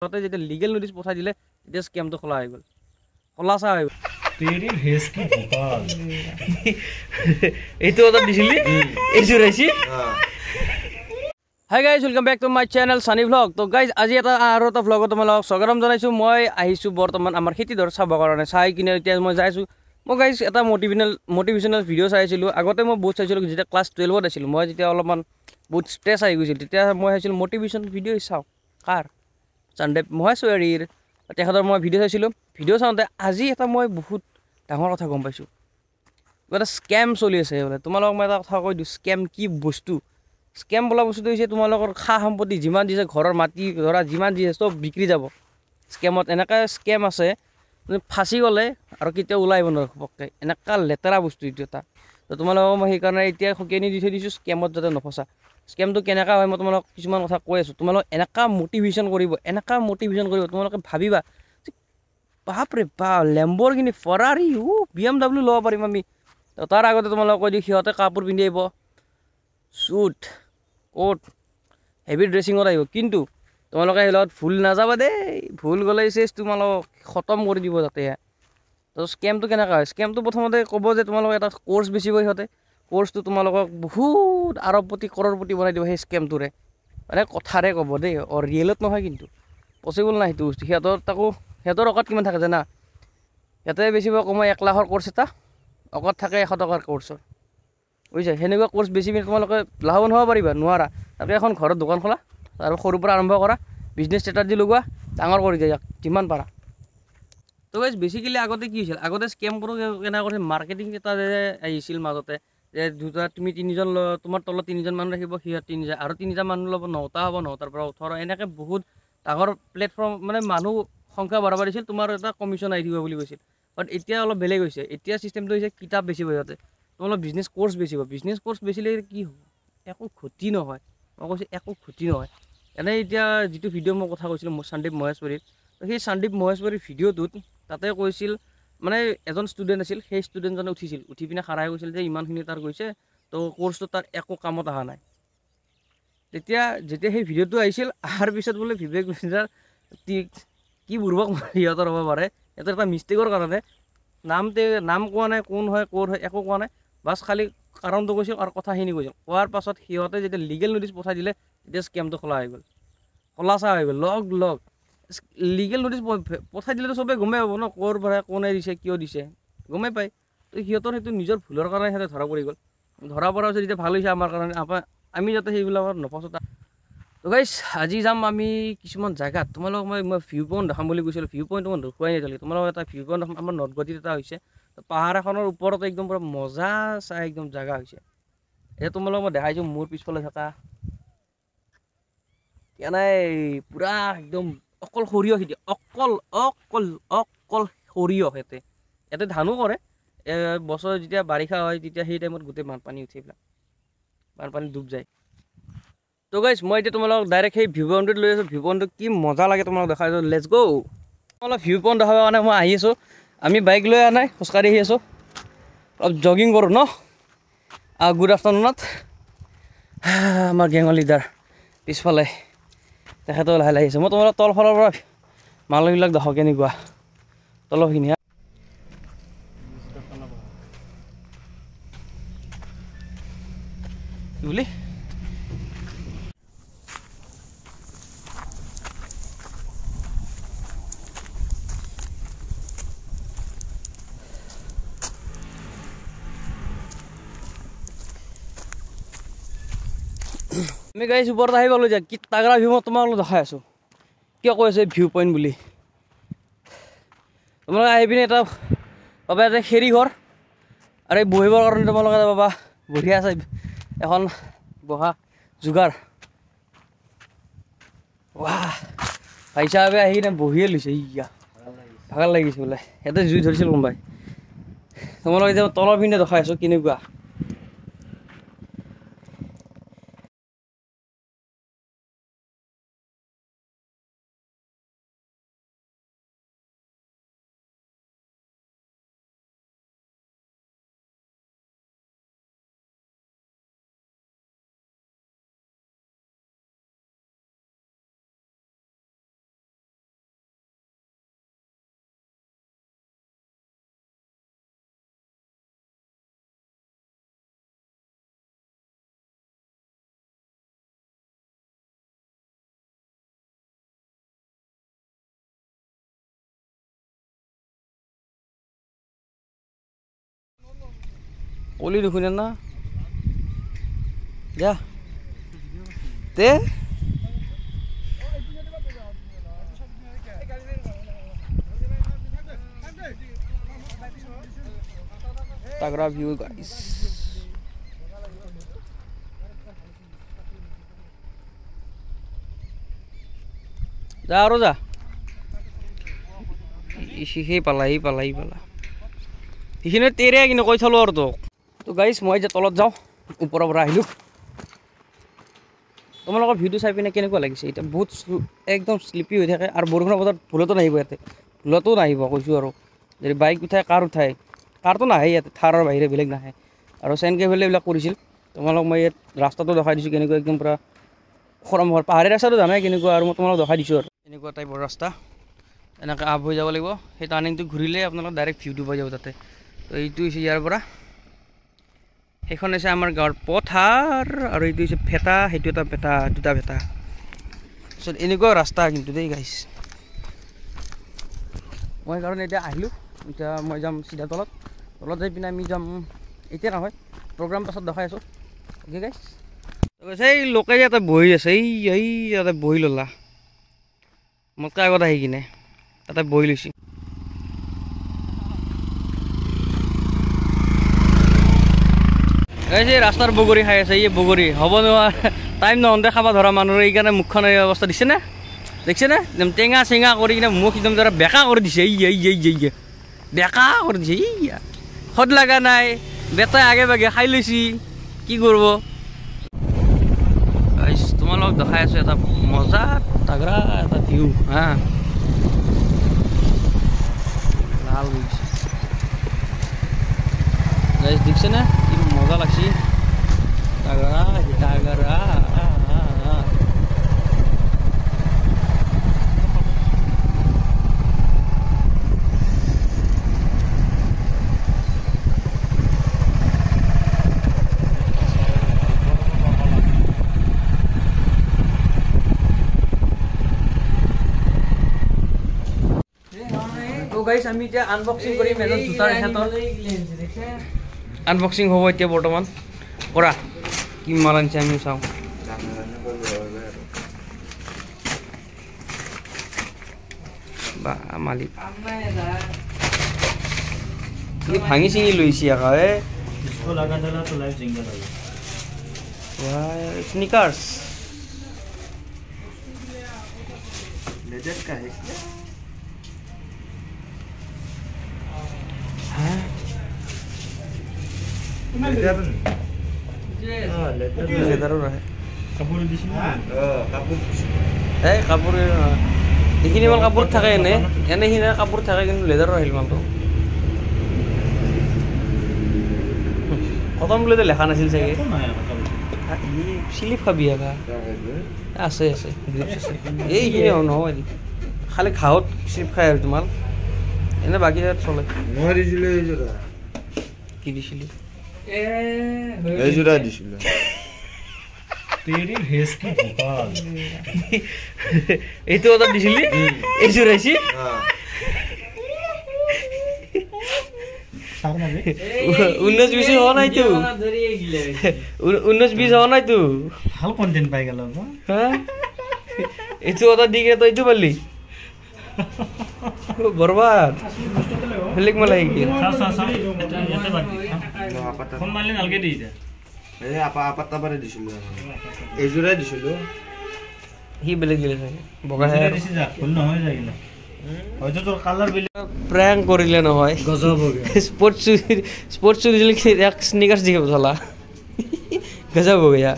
তাতে যেতিয়া legal notice পঠাই দিলে তেতিয়া স্কেমটো খোলা হৈ গ'ল খোলাচা হৈ গ'ল तेरी भेस की भोपाल এইটো অৰ্ডাৰ দিছিলি এইটো ৰাইছি hi guys welcome back to my channel Sunny vlog তো গাইজ আজি এটা আৰু এটা ভ্লগত তোমালোকক স্বাগতম জনাইছোঁ মই আহিছোঁ বৰ্তমান আমাৰ খেতিডৰ চাবৰ কাৰণে চাই কিনে এতিয়া মই যাইছোঁ মই গাইজ এটা মটিভেশ্যনেল ভিডিঅ' চাইছিলোঁ আগতে মই বহুত চাইছিলোঁ যেতিয়া ক্লাছ 12ত আছিলোঁ মই যেতিয়া অলপমান বহুত ষ্ট্ৰেছ আহি গৈছিল তেতিয়া মই চাইছিলোঁ মটিভেশ্যন ভিডিঅ' চাওঁ কাৰ চানডে মহেশ্বৰীৰ তেখেতৰ মই ভিডিঅ' চাইছিলোঁ ভিডিঅ' চাওঁতে আজি এটা মই বহুত ডাঙৰ কথা গম পাইছোঁ এটা স্কেম চলি আছে বোলে তোমালোকক মই এটা কথা কৈ দিওঁ স্কেম কি বস্তু স্কেম বোলা বস্তুটো হৈছে তোমালোকৰ সা সম্পত্তি যিমান দিছে ঘৰৰ মাটি ধৰা যিমান দিছে চব বিক্ৰী যাব স্কেমত এনেকুৱা স্কেম আছে ফাঁচি গ'লে আৰু কেতিয়াও ওলাই আহিব নোৱাৰে ঘপককৈ এনেকুৱা লেতেৰা বস্তু এইটো এটা তো তোমালোকক মই সেইকাৰণে এতিয়া সকিয়ানি দি থৈ দিছোঁ স্কেমত যাতে নফচা স্কেমটো কেনেকুৱা হয় মই তোমালোকক কিছুমান কথা কৈ আছোঁ তোমালোক এনেকুৱা মটিভেশ্যন কৰিব তোমালোকে ভাবিবা বাপৰে বাপ লেম্বৰগিনি ফাৰাৰী BMW ল'ব পাৰিম আমি তাৰ আগতে তোমালোকক কৈ দিওঁ সিহঁতে কাপোৰ পিন্ধি আহিব শ্বুট কোট হেভি ড্ৰেছিঙত আহিব কিন্তু তোমালোকে সেই লগত ভুল নাযাবা দেই ভুল গ'লে চেচ তোমালোকক খতম কৰি দিব যাতে তো স্কেমটো কেনেকুৱা হয় স্কেমটো প্ৰথমতে ক'ব যে তোমালোকে এটা কোৰ্চ বেচিব সিহঁতে কোৰ্চটো তোমালোকক বহুত আৰবপতি কৰৰপতি বনাই দিব সেই স্কেমটোৰে মানে কথাৰে ক'ব দেই ৰিয়েলত নহয় কিন্তু পচিবল নাই সেইটো বস্তু সিহঁতৰ অকত কিমান থাকে জানা সিহঁতে বেচিব কমাই 1 লাখৰ কোৰ্চ এটা অকত থাকে 100 টকাৰ কোৰ্চৰ বুজিছা সেনেকুৱা কোৰ্চ বেছি পিনে তোমালোকে লাভৱান হ'ব পাৰিবা নোৱাৰা তাতে এখন ঘৰত দোকান খোলা আৰু সৰুৰ পৰা আৰম্ভ কৰা বিজনেছ ষ্ট্ৰেটাৰ্জি লগোৱা ডাঙৰ কৰি দিয়া যিমান পাৰা তো গাইজ বেচিকেলি আগতে কি হৈছিল আগতে স্কেমবোৰ কেনেকুৱা কৰিছিল মাৰ্কেটিং এটা যে আহিছিল মাজতে যে দুটা তুমি 3জন তোমাৰ তলত 3জন মানুহ ৰাখিব সিহঁত 3জন আৰু 3টা মানুহ ল'ব 9টা হ'ব 9টাৰ পৰা 18 এনেকৈ বহুত ডাঙৰ প্লেটফৰ্ম মানে মানুহ সংখ্যা বঢ়াব দিছিল তোমাৰ এটা কমিশ্যন আহি দিব বুলি কৈছিল বাট এতিয়া অলপ বেলেগ হৈছে এতিয়া চিষ্টেমটো হৈছে কিতাপ বেচিব সিহঁতে তোমালোক বিজনেছ কোৰ্চ বেচিলে কি হ'ব একো ক্ষতি নহয় মই কৈছোঁ একো ক্ষতি নহয় এনেই এতিয়া যিটো ভিডিঅ' মই কথা কৈছিলোঁ সন্দীপ মহেশ্বৰীৰ সেই সন্দীপ মহেশ্বৰীৰ ভিডিঅ'টোত তাতে কৈছিল মানে এজন ষ্টুডেণ্ট আছিল সেই ষ্টুডেণ্টজনে উঠি পিনে খাৰা হৈ গৈছিল যে ইমানখিনি তাৰ গৈছে তো কোৰ্চটো তাৰ একো কামত অহা নাই যেতিয়া সেই ভিডিঅ'টো আহিছিল অহাৰ পিছত বোলে বিবেক বিঞ্জাৰ কি বুৰ্বক সিহঁতৰ হ'ব পাৰে সিহঁতৰ এটা মিষ্টেকৰ কাৰণে নাম কোৱা নাই কোন হয় ক'ৰ হয় একো কোৱা নাই বাছ খালি কাৰণটো কৈছিল আৰু কথাখিনি কৈছিল কোৱাৰ পাছত সিহঁতে যেতিয়া লিগেল নোটিছ পঠাই দিলে তেতিয়া স্কেমটো খোলা হৈ গ'ল লগ লিগেল নোটিছ পঠাই দিলেতো চবেই গমেই পাব ন ক'ৰ পৰা কোনে দিছে কিয় দিছে গমেই পায় তো সিহঁতৰ সেইটো নিজৰ ভুলৰ কাৰণে সিহঁতে ধৰা পৰি গ'ল ধৰা পৰা হৈছে যেতিয়া ভাল হৈছে আমাৰ কাৰণে আমি যাতে সেইবিলাকত নফচো তো গাইজ আজি যাম আমি কিছুমান জেগাত তোমালোকক মই ভিউ পইণ্ট দেখাম বুলি কৈছিলোঁ ভিউ পইণ্টটো মই দেখুৱাই নাই তোমালোকক এটা ভিউ পইণ্ট দেখাম আমাৰ নৰ্থ গুৱাহাটীত এটা হৈছে পাহাৰ এখনৰ ওপৰত একদম পুৰা মজা চাই একদম জেগা হৈছে এতিয়া তোমালোকক মই দেখাইছোঁ মোৰ পিছফালে থকা কেনাই পুৰা একদম অকল সৰিয়হ খেতি অকল সৰিয়হ ইয়াতে ধানো কৰে বছৰ যেতিয়া বাৰিষা হয় তেতিয়া সেই টাইমত গোটেই বানপানী উঠে এইবিলাক বানপানী ডুব যায় তো গাইজ মই এতিয়া তোমালোকক ডাইৰেক্ট সেই ভিউ পইণ্টত লৈ আছোঁ ভিউ পইণ্টটো কি মজা লাগে তোমালোক দেখাইছোঁ লেটছ গো অলপ ভিউ পইণ্ট দেখাবৰ কাৰণে মই আহি আছোঁ আমি বাইক লৈ অহা নাই খোজকাঢ়ি আহি আছোঁ অলপ জগিং কৰোঁ ন গুড আফটাৰনুনত আমাৰ গেঙৰ লিডাৰ পিছফালে তেখেতেও লাহে লাহে আহিছে মই তোমালোক তলফালৰ পৰা মানুহবিলাক দেখাওঁ কেনেকুৱা তলৰখিনি বুলি আমি গাইজ ওপৰত আহি পালোঁ যে কি তাগৰা ভিউ মই তোমালোকক দেখাই আছোঁ কিয় কৈ আছে ভিউ পইণ্ট বুলি তোমালোকে আহি পিনে এটা পাবা এটা খেৰী ঘৰ আৰু এই বহিবৰ কাৰণে তোমালোকে পাবা বঢ়িয়া আছে এখন বহা যোগাৰ ৱাহ ভাই চাহাবে আহি কিনে বহিয়ে লৈছে ভাগৰ লাগিছে বোলে সিহঁতে জুই ধৰিছিল কোনোবাই তোমালোকে এতিয়া তলৰ পিনে দেখাই আছোঁ কেনেকুৱা কলি দেখুনে না যা তে तगड़ा व्यू गाइस जा और जा इसी पाला इखिने तेरे किने কৈ থলো আৰু তো গাইস মই যে তলত যাও ওপৰৰ পৰা আহিলো তোমালোকৰ ভিডিও চাই পিনে কেনেকুৱা লাগিছে এটা বহুত একদম স্লিপি হৈ থাকে আৰু বৰষুণৰ বতৰত ভুলতো নাহিব ইয়াতে ভুলতো নাহিব কৈছো আৰু যদি বাইক উঠাই কাৰ উঠাই कारतो नाहे ইয়াতে থাৰৰ বাহিৰে বেলেগ নাহে আৰু চেন কেবল এইবিলাক কৰিছিল তোমালোক মই ইয়াত ৰাস্তাটো দেখাই দিছো কেনেকুৱা একদম পুৰা খৰম পাহাৰী ৰাস্তাটো জানাই কেনেকুৱা আৰু মই তোমালোক দেখাই দিছো আৰু এনেকুৱা টাইপৰ ৰাস্তা এনেকৈ আপ হৈ যাব লাগিব সেই টাৰ্ণিংটো ঘূৰিলে আপোনালোক ডাইৰেক্ট ভিউটো পাই যাব তাতে তো এইটো হৈছে ইয়াৰ পৰা সেইখন হৈছে আমাৰ গাঁৱৰ পথাৰ আৰু এইটো হৈছে ফেটা সেইটো এটা ফেটা দুটা ফেটা তাৰপিছত এনেকুৱা ৰাস্তা কিন্তু দেই গাইছ মই কাৰণ এতিয়া আহিলোঁ এতিয়া মই যাম চিধা তলত যাই পিনে আমি যাম এতিয়া নহয় প্ৰগ্ৰাম পাছত দেখাই আছোঁ অ'কে গাইছ এই লোকে যে এটা বহি আছে এই ইয়াতে বহি ল'লা মোতকৈ আগত আহি কিনে তাতে বহি লৈছে এই যে ৰাস্তাৰ বগৰী খাই আছে এই বগৰী হ'ব নোৱাৰ টাইম নহওঁতে খাব ধৰা মানুহৰ এইকাৰণে মুখখন এই অৱস্থা দিছে নে দেখছে নে একদম টেঙা চেঙা কৰি কিনে মুখ একদম ধৰা বেকা কৰি দিছে এই বেকা কৰি দিছে সদ লগা নাই বেটাই আগে বাগে খাই লৈছি কি কৰিব তোমালোক দেখাই আছো এটা মজা তাগৰা এটা ভিউ হা লাল গৈছে গাইছ দেখছে না কি মজা লাগছে তাগৰা गाइस আমি এতিয়া আনবক্সিং কৰিম এজন জোতাৰ হেতৰ আনবক্সিং হ'ব এতিয়া বৰ্তমান কৰা কি মাল আনিছে আমি চাওঁ বা মালিক কি ভাঙি চিঙি লৈছি আকা इसको लगा देला तो लाइव सिंगल हो वाह स्नीकर्स लेदर का है लेदर रहे কাপোৰ দিছি না কাপোৰ এই কাপোৰ এইখিনি মাল কাপোৰ থাকে এনেখিনি কাপোৰ থাকে কিন্তু লেদাৰৰ আহিল মালটো কটন বুলি লেখা নাছিল চাগে স্লিপ খাবি আছে এইখিনি নহয় খালি ঘাঁহত স্লিপ খাই আৰু তোমাৰ এনে বাকী চলে মই দিছিলোঁ কি দিছিলি এইযোৰা দিছিলোঁ तेरी भैंस की भोपाल এইটো অৰ্ডাৰ দিছিলি এইযোৰ আহিছি 19-20 হোৱা নাইতো 19-20 হোৱা নাইতো ভাল কন্টেন্ট পাই গেল এইটো অৰ্ডাৰ দি কিনে তই এইটো পালি বৰবাদ ফেলিক মালাই কি ইয়াতে বাদ ফোন মাৰলি নালগে দি দে এই আপাত্তা বাৰে দিছিলোঁ এইযোৰাই দিছিলোঁ সি বেলেগ দিলে চাগে বগা দিছি যা ভুল নহয় যাইলে হয়তো তোৰ কালাৰ বেলেগ প্র্যাঙ্ক করিলে নহয় গজব हो गया स्पोर्ट्स शूज के एक स्नीकर्स दिखे चला गजब हो गया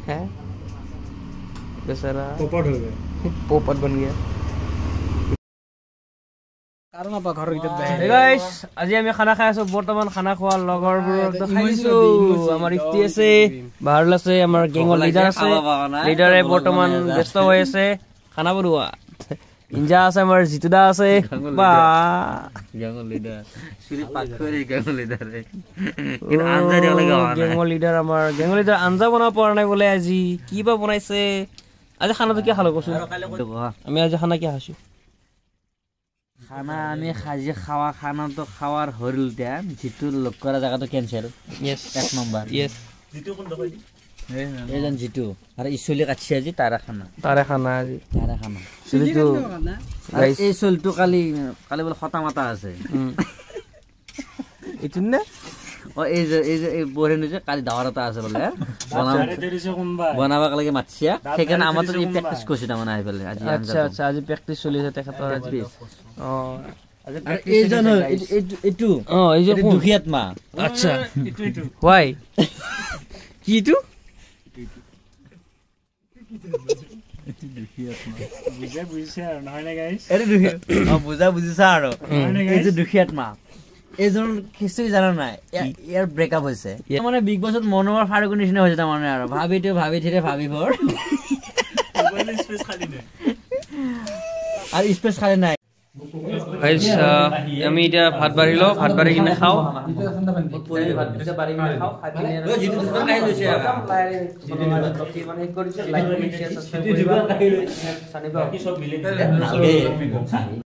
है बेचारा पोपट हो गया पोपट बन गया कारण আপা ঘৰৰ ভিতৰত Hey guys, আজি আমি খানা খাই আছো বৰ্তমান খানা খোৱাৰ লগৰবোৰক দেখাইছো আমাৰ ইফতি আছে বাৰল আছে আমাৰ গেঙৰ লিডাৰ আছে লিডাৰে বৰ্তমান ব্যস্ত হৈ আছে খানা বনোৱা ইঞ্জা আছে আমাৰ জিতুদা আছে বা গেঙৰ লিডাৰ শ্ৰী পাখৰি গেঙৰ লিডাৰ কিন্তু আঞ্জা দিয়া লাগা হোৱা নাই গেঙৰ লিডাৰ আমাৰ গেঙৰ লিডাৰ আঞ্জা বনাব পৰা নাই বোলে আজি কি বা বনাইছে আজি খানাটো কি খালো কচোন আমি আজি খানা কি খাইছো খানা আমি খাজি খাওয়া খানা তো খাওয়ার হরিল দিয়া জিতু লগ করা জায়গাটো ক্যান্সেল ইয়েস এক নম্বর ইয়েস এইজন জিতু আর ইসলি কাটছি আজি তারা খানা তাৰে খানা আজি তারা খানা চুলিটো আর এই চলটো কালি কালি বলে খতা মাতা আছে এইটো নে ও এই যে এই বরে নিছে কালি দাওয়ারতা আছে বলে বনাবা লাগে মাতছিয়া সেইকাৰণে আমাৰ তো প্ৰেক্টিস কৰিছে তাৰমানে আহি পেলাই আজি আচ্ছা আচ্ছা আজি প্ৰেক্টিস চলি আছে তেখেতৰ আজি অ আজি আৰ এইজন এইটো এই যে দুখিয়াত্মা আচ্ছা হোৱাই কিটো এটো দুখিয়াত বুজা বুজিছা আৰু এই যে দুখিয়াত্মা এইজন খিস্তুই জানা নাই ইয়াৰ ব্ৰেকআপ হৈছে মানে বিগ বছত মনোৱাৰ ফাৰুকৰ নিচিনা হৈছে তাৰমানে আৰু ভাবি থিৰে ভাবি ভৰ আৰু স্পেচ খালি নাই গাইস আমি এতিয়া ভাত বাঢ়ি লওঁ ভাত বাঢ়ি কিনে খাওঁ নালাগে